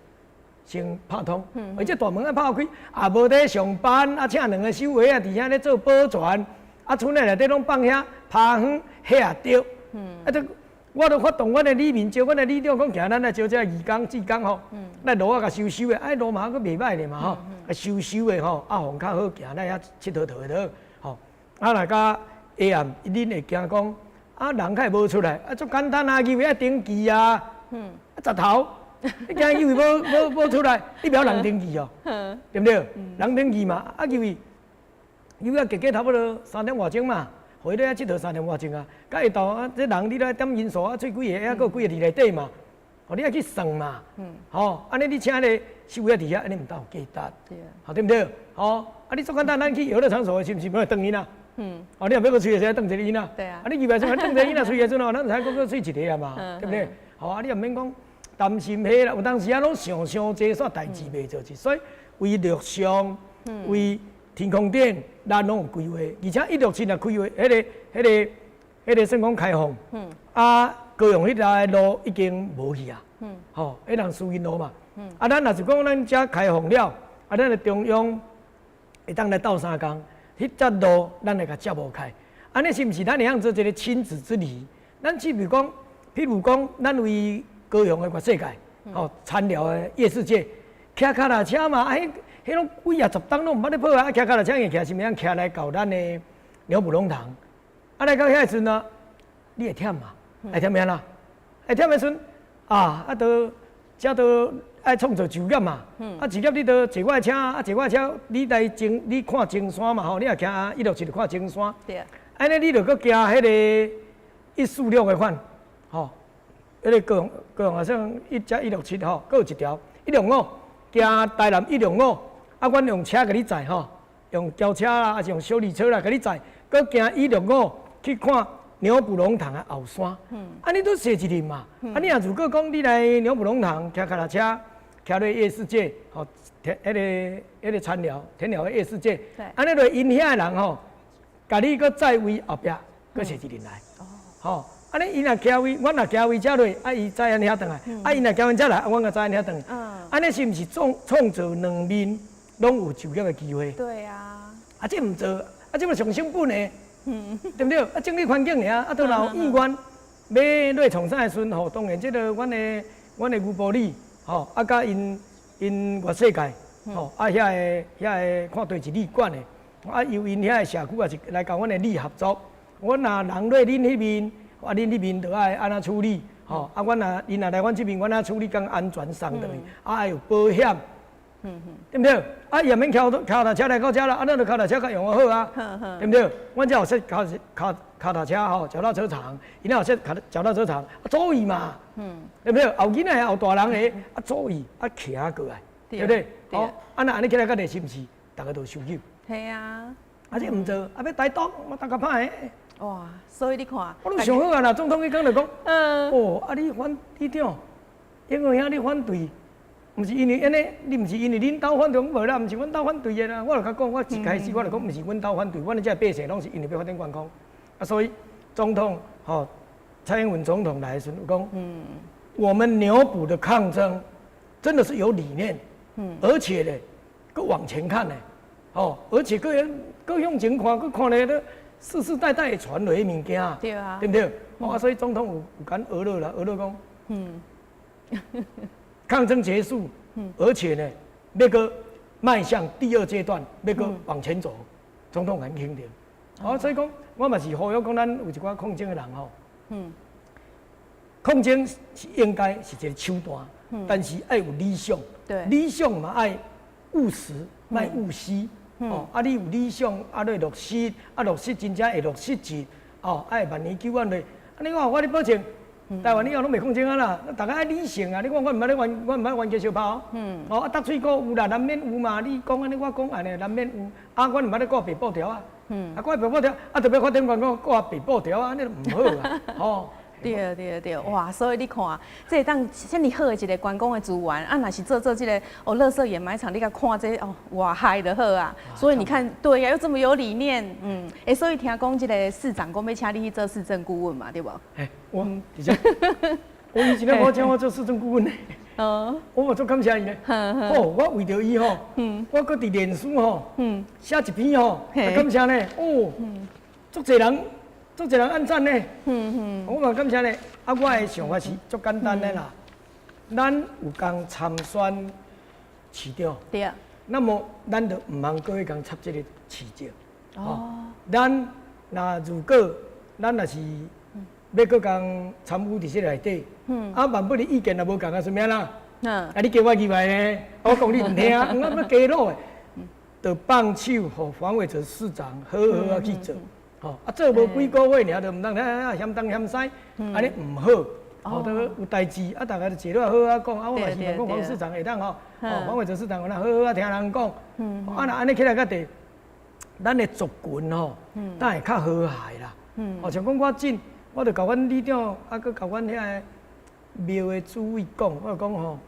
拍通，而且大门要拍开，也无在上班，啊，请两个守卫啊，伫遐咧做保全，啊，厝内底拢放遐趴远遐着，啊，这我都发动阮的里面招阮的里长讲，行，咱来招这义工志工吼，来路啊甲修修的，哎，路嘛佫袂歹咧嘛吼，啊修修的吼，啊，互较好行，咱遐佚佗佗的吼，啊，来甲下暗，恁会惊讲，啊，人较无出来，啊，足简单啊，以为啊登记啊，啊，十头。你今以为无出来，你不要人登记哦，对不对？人登记嘛，啊因为加差不多3点外钟嘛，回来啊佚佗3点外钟啊，甲下昼啊，这人你来点因素啊，最几个还佫几个伫内底嘛，哦你要去算嘛，吼，安尼你请个守卫伫遐，安尼毋当有价值，好对不对？吼，啊你足简单，咱去游乐场所是毋是要等因啊？哦你若要个吹个时，等一个因啊，啊你以为说等一个因啊吹个阵哦，咱才佫吹一个啊嘛，对不对？好啊，你也免讲。担心迄啦，有当时啊，拢想济，煞代志袂做起，所以为陆上、为天空顶，咱拢有规划，而且167若开话，迄个算讲开放，啊，高雄迄条路已经无去啊，吼，迄人私营路嘛，啊，咱若是讲咱遮开放了，啊，咱的中央会当来斗相共，迄只路咱会甲接无开，安尼是毋是咱会样做一个亲子之旅？咱譬如讲，咱为高雄的外世界，吼，参寮的夜市界，骑脚踏车嘛，迄拢几啊10档拢毋捌咧跑啊，骑脚踏车硬骑是毋是骑来到咱的鸟不龙塘，啊来到遐时阵呢，你会忝嘛？会忝咩啦？会忝的时阵啊，遮都爱创造就业嘛，啊就业你都坐我的车，啊坐我的车，你你看金山嘛吼，你也行167就看金山，对，安尼你就搁行迄个146的款，吼。迄个高雄好像1+167吼，佫有一条105，行台南105，啊，阮用车甲你载吼，用轿车啦，还是用小货车啦，甲你载，佫行165去看鸟不龙塘的后山，安尼都坐一日嘛。啊，你若如果讲你来鸟不龙塘骑脚踏车，骑落夜市界，吼，迄个田寮的夜市界，安尼就因遐人吼，甲你佫载位后壁，佫坐一日来，吼。安尼，伊若徛位，阮若徛位遮落，啊，伊载安遐转来，啊，伊若徛位遮来，啊，阮个载安遐转来，安尼是毋是创造两面拢有就业的机会？对啊。啊，这毋做，啊，这么上成本的，对不对？啊，整理环境尔，啊，都若有意愿要落创啥的时阵，吼，当然，这个阮的牛埔里，吼，啊，甲因外世界，吼，啊，遐个看对是旅馆的，啊，由因遐个社区也是来甲阮的里合作，阮若人落恁迄面。啊，恁迄面就爱安怎处理，吼、啊，阮若因若来阮这边，阮安处理讲安全送倒去，啊，还有保险，对不对？啊，也免脚踏车来到遮啦，啊，咱就脚踏车较用好啊，对不对？阮这有设脚踏车吼，脚踏车场，伊那有设脚踏车场，啊，座椅嘛，对不对？后囡仔后大人的啊，座椅啊，徛过来，对不对？哦，啊，那安尼起来较热是毋是？大家都受救。系啊。啊，这毋做，啊，要台独，我大家歹个。哇，所以你看，我拢上好啊啦，总统伊讲就讲，哦，啊，你反你长，因为兄你反对。毋是因为安尼，你毋是因为恁兜反对，无啦，毋是阮兜反对的啦。我就甲讲，我一开始我就讲，毋是阮兜反对，阮的这百姓拢是因为要发展观光。啊，所以总统蔡英文总统来的时候讲，我们牛埔的抗争真的是有理念，而且呢，搁往前看呢，而且各向前看，搁看咧咧世世代代传落的物件，对啊，对不对？啊，所以总统有敢俄勒啦，俄勒讲，抗争结束，而且呢，要个迈向第二阶段，要个往前走，总统很肯定。所以讲，我嘛是呼吁讲，咱有一寡抗争的人抗争是应该是一个手段，但是要有理想，理想嘛爱务实，莫务虚。啊，你有理想，啊，你落实，啊，落实真正会落实去，爱万年久安嘞。啊，你看我你保证。台湾以后拢袂抗争啊啦，大家爱理性啊！你讲我毋捌咧我毋捌玩家小炮，啊，搭水果有啦，难免有嘛。你讲安尼，我讲安尼，难免有。啊，我毋捌咧挂白布条啊，啊，挂白布条，啊，特别发展观光挂白布条啊，安尼就毋好啊，对，哇！所以你看，这当遮尔好的一个观光的资源，啊，若是做这个垃圾掩埋场，你甲看这哇嗨的好啊！所以你看，对呀，又这么有理念，所以听讲这个市长讲要请你去做市政顾问嘛，对不？我直接，我以前我请我做市政顾问呢，我嘛足感谢伊呢。我为着伊我搁伫脸书写一篇感谢呢，足侪人按赞呢，我嘛感谢呢。啊，我的想法是足简单的啦，咱有共参选市长，对，那么咱就毋通搁去共插这个市长。咱如果咱若是要搁共参与伫这内底，万不你意见也无共啊，什么啦？你叫我入来呢，我讲你唔听，我要加入的，就放手互黄伟哲市长好好去做。做无几个月尔，就毋通嫌东嫌西，安尼毋好。都有代志，大家就坐落好讲。我嘛是讲黄市长会当黄伟哲市长有好好听人讲。若安尼起来较地，咱的族群当会较和谐啦。像讲我就甲阮里长，佮甲阮遐庙的主委讲，我讲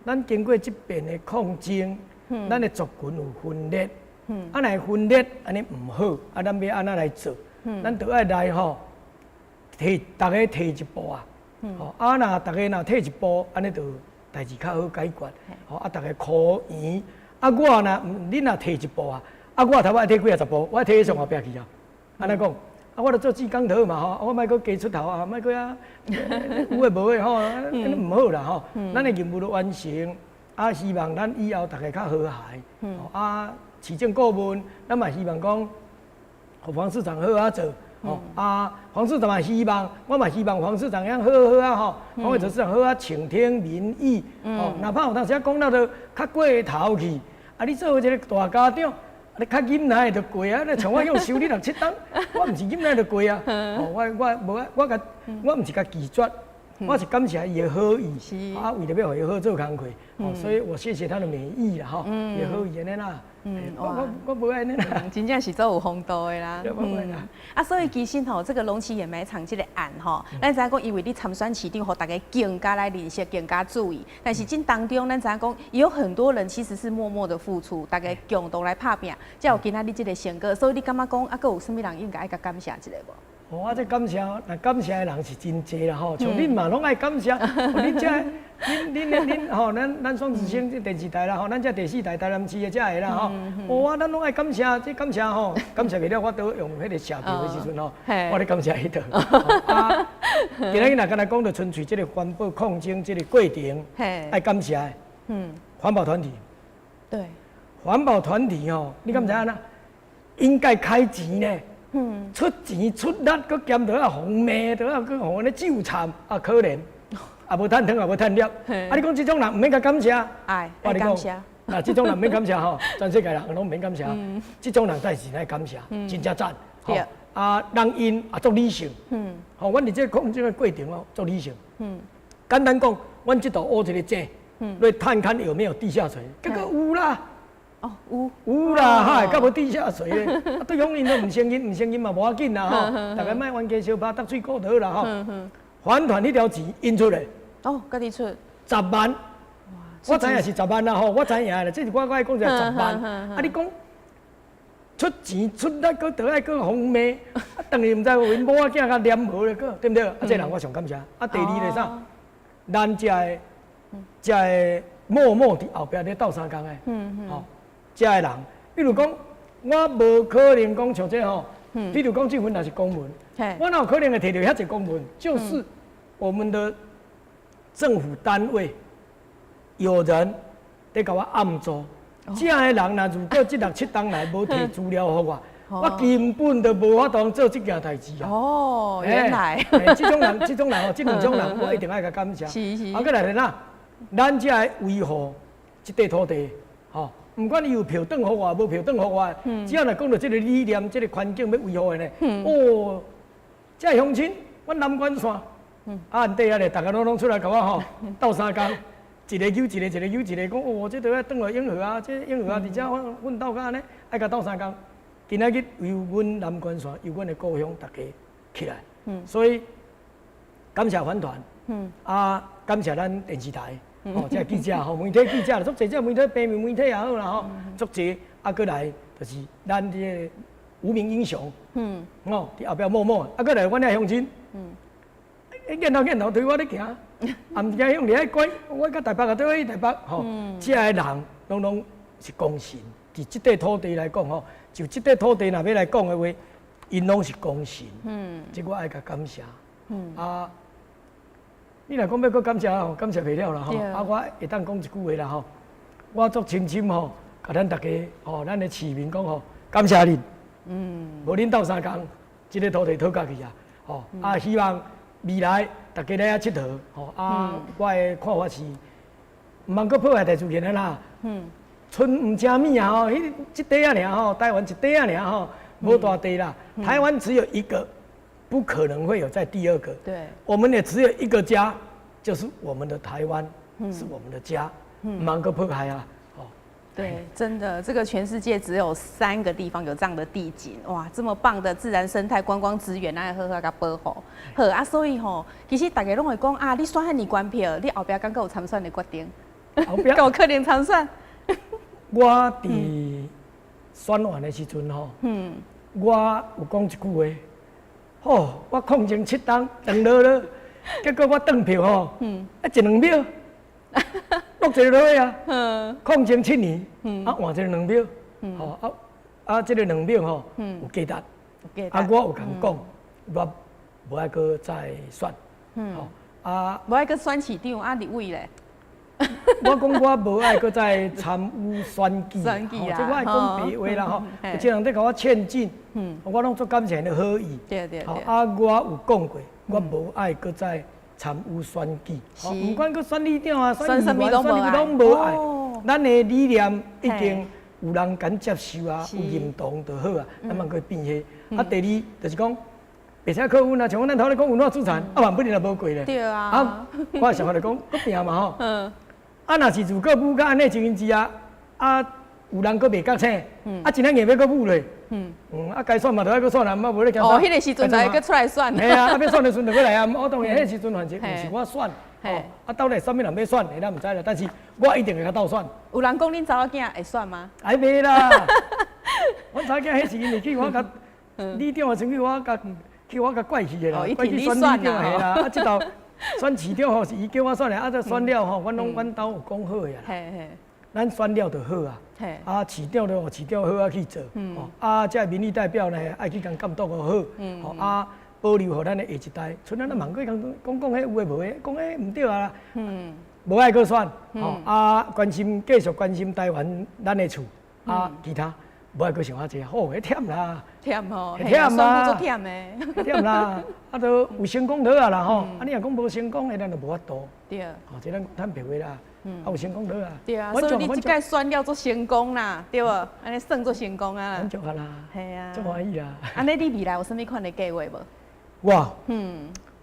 咱经过这边的抗争，咱的族群有分裂。若分裂安尼毋好，咱要安怎来做？咱就爱来大家提一步啊！若大家若提一步，安尼就代志较好解决。大家可以。我恁若提一步啊，我头爱提几啊十步，我提上后壁去啊。安尼讲，我著做志工头嘛我莫搁加出头啊，莫搁有诶无诶安尼毋好啦咱诶任务都完成，希望咱以后大家较和谐。市政顾问，咱嘛希望讲，互黄市长好做。黄市长嘛希望，我嘛希望黄市长样好黄伟哲市长好倾听民意。哪怕有当时讲到都较过头去，你作为一个大家长，你较忍耐就过啊！你像我用收你6、7档，我毋是忍耐就过啊！我毋是甲拒绝。我是感谢伊的好意，为了要互伊好做工课，所以我谢谢他的美意啦，也好意安尼啦。我无安尼啦，真正是做有风度的啦。所以其实这个龙崎掩埋场这个案咱知影讲，因为你参选市长，互大家更加来认识，更加注意。但是这当中，咱知影讲，也有很多人其实是默默的付出，大家共同来拍拼，才有今仔日这个成果。所以你感觉讲，还有甚物人应该爱甲感谢一下无？我这感谢，感谢的人是真济啦像恁嘛拢爱感谢，恁咱双子星这电视台啦咱这第4台台南市的这个啦咱拢爱感谢，这感谢感谢袂了，我都用迄个社票的时阵我咧感谢迄度。今仔日若敢若讲到纯粹这个环保抗争这个过程，爱感谢环保团体。对，环保团体你敢知影啦？应该开钱呢。出钱出力，搁兼着红骂，搁互咧纠缠，可怜，无趁汤也无趁粒。你讲这种人唔免甲感谢，爱感谢。那这种人免感谢吼，全世界人拢免感谢，这种人才是来感谢，真正赞。对。啊，人因也做理性，吼，阮伫这讲这个过程哦，做理性，简单讲，阮这度挖一个井，来探看有没有地下水，结果有啦，哦，有啦，哈，甲无地下水咧，对方因都唔承认嘛，无要紧啦，吼，大家莫冤家相拍，得水果就好啦，吼，还团迄条钱印出来，哦，家己出10万，我知影是10万啦，吼，我知影啦，这是我爱讲就10万，啊，你讲。出钱出力，搁倒来搁红骂，啊，当然唔知有因某仔囝甲黏无咧，搁对不对？啊，这人我上感谢。啊，第二个啥？咱这个默默伫后壁咧斗相共诶，吼，这个人，比如讲，我无可能讲像这吼，比如讲这份若是公文，我哪有可能会摕到遐只公文？就是我们的政府单位有人在甲我暗做。这样的人若如果这6、7档来无提资料给我，我根本就无法当做这件代志啊！哦，原来，这种人吼，这两种人我一定爱甲感谢。是。啊，再来啦，咱这维护这块土地，吼，不管你有票等给我，无票等给我，只要若讲到这个理念、这个环境要维护的呢，哦，这乡亲，阮南关线，啊，底下咧，大家拢出来甲我吼斗相共。一个揪一个，讲哦，这都要转来永和啊，这永和啊，伫遮奋斗甲安尼，爱甲斗相共。今仔日由阮南关线，由阮的故乡大家起来，所以感谢环团，啊，感谢咱电视台，哦，这记者吼，媒体记者，足侪这媒体，平面媒体也好啦吼，足侪啊，过来就是咱这个无名英雄，哦，伫后壁默默，啊，过来阮遐乡亲，见头对我咧行。啊，毋惊向你遐拐，我甲台北啊，对我去台北吼，这个人拢是公信。伫即块土地来讲吼，就即块土地若要来讲的话，因拢是公信。即我爱甲感谢。啊，你若讲要搁感谢吼，感谢袂了啦吼。啊，我会当讲一句话啦吼，我足深深吼，甲咱大家吼，咱的市民讲吼，感谢恁。无恁斗相共，即个土地讨家去啊。吼，啊，希望。未来大家来遐佚佗，吼啊！我的看法是，毋通搁破坏大自然啦。春毋食米啊吼，即块啊尔吼，台湾一块啊尔吼，无大地啦。台湾只有一个，不可能会有再第二个。对，我们也只有一个家，就是我们的台湾，是我们的家，毋通搁破坏啊。对，真的，这个全世界只有3个地方有这样的地景，哇，这么棒的自然生态、观光资源，咱要好好甲保护。好啊，所以吼，其实大家拢会讲啊，你选遐尼关票，你后壁敢有参选的决定？后壁有可能参选？我伫选完的时阵吼，我有讲一句话，吼，我控前7档等落了，结果我转票吼，啊1-2秒。落一个落去啊，控前7年，啊换一个2秒，吼这个2秒吼有价值，啊我有甲伊讲，我无爱搁再选，吼啊无爱搁选市长啊立委咧，我讲我无爱搁再参与选举，即我爱讲别话啦吼，有些人在甲我劝进，我拢做感谢的好意，好啊我有讲过，我无爱搁再。参与选举，唔管佮选里长啊，选议员，选拢无爱。咱的理念已经有人敢接受啊，有认同就好啊，咱莫佮变下。啊，第二就是讲，白车客运啊，像咱头咧讲有哪资产，啊，万不然也无过咧。对啊。啊，我想法来讲，佮拼嘛吼。啊，若是如果舞甲安尼情形之下，啊，有人佮袂觉醒，啊，真硬要佮舞咧。啊，该选嘛，就爱搁选啦，无咧惊。哦，迄个时阵就会搁出来选。系啊，啊要选的时阵就过来啊。我当然迄时阵反正毋是我选，啊到底啥物人要选，咱毋知啦。但是我一定会甲斗选。有人讲恁查某囝会选吗？还袂啦，我查某囝迄时因为去我甲里长的选举，我甲怪去的啦，怪去选里长的啦。啊，即道选市长吼是伊叫我选的，啊再选了吼，阮兜有讲好的啦。咱选了就好啊，啊市长就市长好啊去做，啊这民意代表呢爱去共监督就好，啊保留互咱的下一代。像咱问过讲迄有诶无诶，讲迄毋对啊，无爱去选，啊继续关心台湾咱的厝，啊其他无爱去想遐济，好迄忝啦，忝吼，忝啦，做忝诶，忝啦，啊都有成功就好啦吼，啊你若讲无成功，咱就无法度，对，这咱坦白话啦。有成功了啊。对啊，所以你即届选了做成功啦，对无？安尼算做成功啊。满足啊啦，系啊，足欢喜啦。安尼你未来有啥物款的计划无？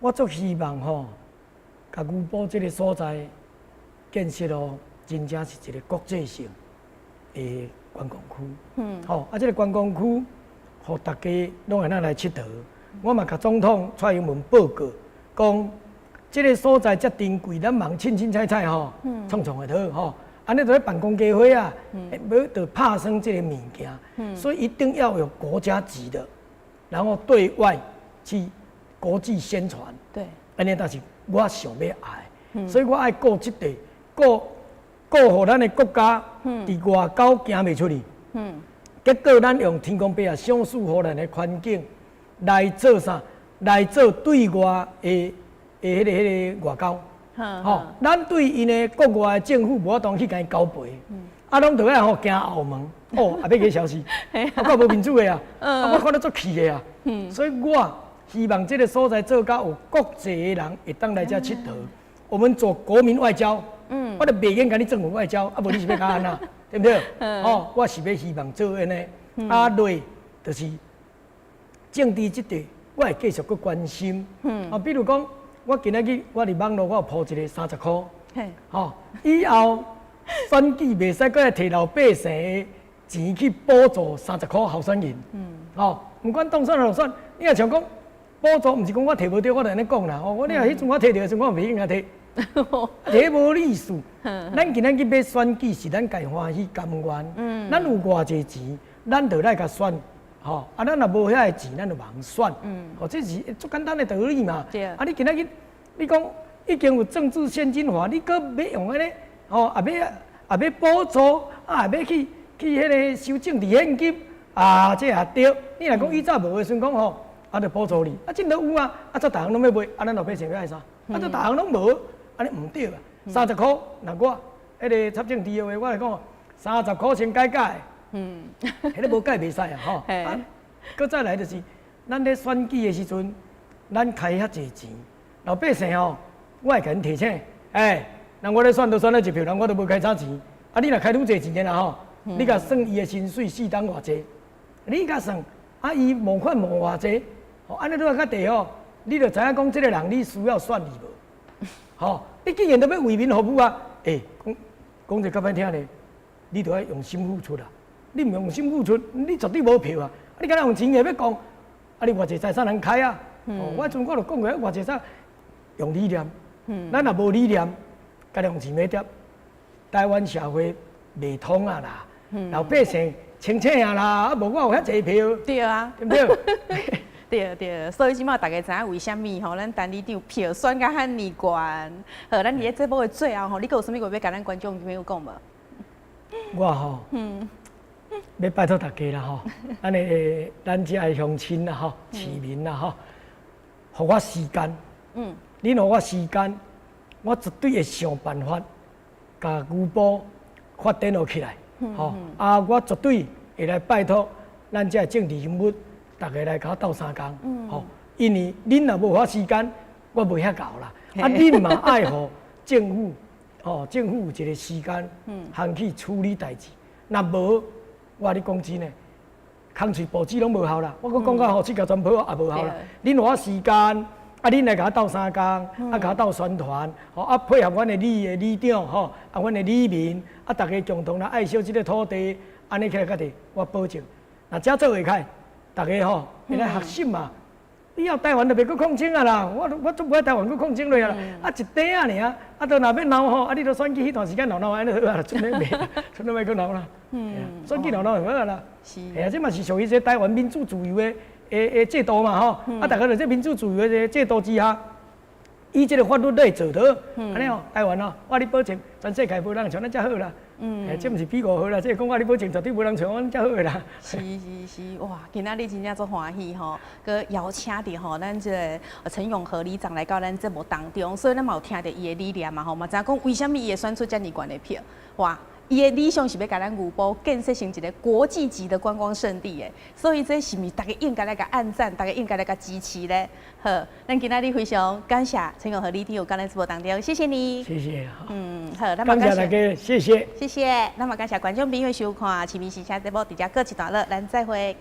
我足希望吼，甲牛埔这个所在建设哦，真正是一个国际性的观光区。啊，这个观光区，互大家拢会来佚佗。我嘛甲总统蔡英文报告，讲这个所在遮珍贵，咱忙凊彩吼，创会好吼。安尼在办公家伙啊，要得拍算这个物件，所以一定要有国家级的，然后对外去国际宣传。对，安尼但是我想要爱，所以我爱顾这地，顾互咱的国家伫外交行袂出去。结果咱用天公伯啊，享受互咱的环境来做啥？来做对外的迄个外交。吼，咱对因的国外政府无法当去甲伊交陪，拢着爱吼行后门，也要去消失，我无民主的啊，我看得足气的啊，所以我希望这个所在做到有国际的人会当来遮佚佗，我们做国民外交，我著袂瘾甲你政府外交，无你是要甲安那，对不对？我是要希望做安尼，累就是政治这块，我会继续去关心，比如讲。我今仔日我伫网络我有铺一个30块，以后选举袂使搁来摕老百姓的钱去补助30块候选人，不管当选或选，你若像讲补助，毋是讲我摕无着，我就安尼讲啦。你若迄阵我摕着的时阵，我袂应该摕，摕无理数。咱今仔日要选举是咱家欢喜甘愿，咱有偌济钱，咱就来甲选。咱若无遐个钱，咱就茫选。这是足简单的道理嘛。你今仔日，你讲已经有政治现金化，你搁要用安尼，也要补助，也要去迄个收政治现金，这也对。你若讲以早无的时阵讲就补助你，真都有啊，这大项拢要买，咱老百姓要爱啥？这大项拢无，安尼毋对啊。30块，那我迄个插政治的话，我来讲，30块先改。迄个无改袂使啊，搁再来就是，咱咧选举的时阵，咱开遐济钱，老百姓我会甲因提醒，人我咧选都选了一票，人我都无开差钱，你若开愈济钱啦你甲算伊的薪水4当偌济，你甲算，伊募款募偌济，安尼拄较地你就知影讲，这个人你需要选伊无？你既然都要为民服务啊，讲者较歹听咧，你就要用心付出啦。你唔用心付出，你绝对无票啊！你敢若用钱也要讲，你偌济财产能开啊？我阵我就讲过，偌济财用理念，咱若无理念，甲用钱要跌，台湾社会袂通啊啦！老百姓清醒啊啦，无我有遐济票。对啊，对不对？对，所以即马大家知影为虾米咱单里长票选甲遐尼悬？咱伫咧节目的最后你有啥物话要甲咱观众朋友讲无？我要拜托大家啦咱遮的乡亲啦市民啦互我时间，恁互我时间，我绝对会想办法，甲牛埔发展起来，我绝对会来拜托咱遮政治人物，大家来甲我斗相共，因为恁若无我时间，我袂遐搞啦，恁嘛爱互政府，政府有一个时间，通去处理代志，若无。我你讲真诶，空喙报纸拢无效啦。我讲到七条全部也无效啦。恁我时间，恁来甲我斗相共，甲我斗宣传，配合阮的里长，阮的里民，大家共同来爱惜这个土地，安尼起来个地，我保证，那遮做会开，大家会来学习嘛。以后台湾就袂搁抗争啊啦！我足不爱台湾搁抗争落啦，一底啊尔，都若要闹你都选举迄段时间闹安尼好啊，出来袂，出来袂搁闹啦。选举闹就好啊啦。是。这嘛是属于一个台湾民主自由的制度嘛大家在这民主自由的制度之下，以这个法律来做到，安尼台湾我你保证，全世界无人像咱遮好啦。这毋是比我好啦，这讲我你保证绝对无人像阮遮好个啦。是，哇！今仔日真正足欢喜佮邀请伫咱这个陈永和里长来到咱节目当中，所以咱嘛有听到伊的理念嘛嘛知影讲为虾米伊会选出遮尔悬的票，哇！伊的理想是要甲咱牛埔建设成一个国际级的观光胜地诶，所以这是毋是大家应该来甲按赞，大家应该来甲支持咧？好，咱今仔日非常感谢陈永和李天有跟咱直播当中，谢谢你。谢谢。好，那么感谢大家，谢谢。谢谢，那么感谢观众朋友收看《市民时下》节目，伫遮过一段落，咱再会。